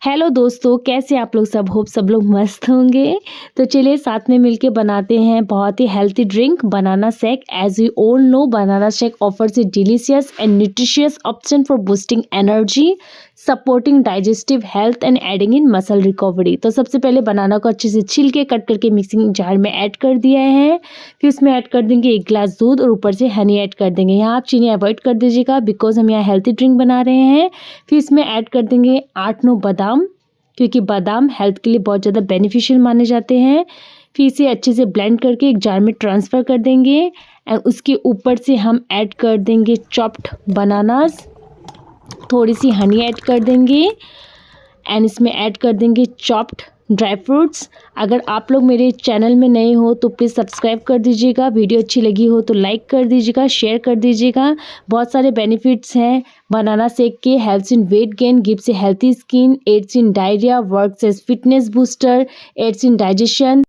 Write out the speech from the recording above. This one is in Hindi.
हेलो दोस्तों, कैसे आप लोग सब? होप सब लोग मस्त होंगे। तो चलिए साथ में मिलके बनाते हैं बहुत ही healthy drink banana shake. As you all know, banana shake offers a delicious and nutritious option for boosting energy, supporting digestive health and aiding in muscle recovery. तो सबसे पहले बनाना को अच्छे से छील के कट करके मिक्सिंग जार में ऐड कर दिया है। फिर इसमें ऐड कर देंगे 1 गिलास दूध और ऊपर से हनी ऐड कर देंगे। यहाँ आप चीनी अवॉइड कर दीजिएगा बिकॉज हम यहाँ हेल्थी ड्रिंक बना रहे हैं। फिर इसमें ऐड कर देंगे 8-9 बादाम, क्योंकि बादाम हेल्थ के लिए बहुत ज़्यादा बेनिफिशियल माने जाते हैं। फिर इसे अच्छे से ब्लेंड करके एक जार में ट्रांसफ़र कर देंगे एंड उसके ऊपर से हम ऐड कर देंगे चॉप्ड बनानास, थोड़ी सी हनी ऐड कर देंगे एंड इसमें ऐड कर देंगे चॉप्ड ड्राई फ्रूट्स। अगर आप लोग मेरे चैनल में नए हो तो प्लीज़ सब्सक्राइब कर दीजिएगा। वीडियो अच्छी लगी हो तो लाइक कर दीजिएगा, शेयर कर दीजिएगा। बहुत सारे बेनिफिट्स हैं बनाना शेक के। Helps in weight gain, gives a healthy skin, aids in diarrhoea, works as fitness booster, aids in digestion,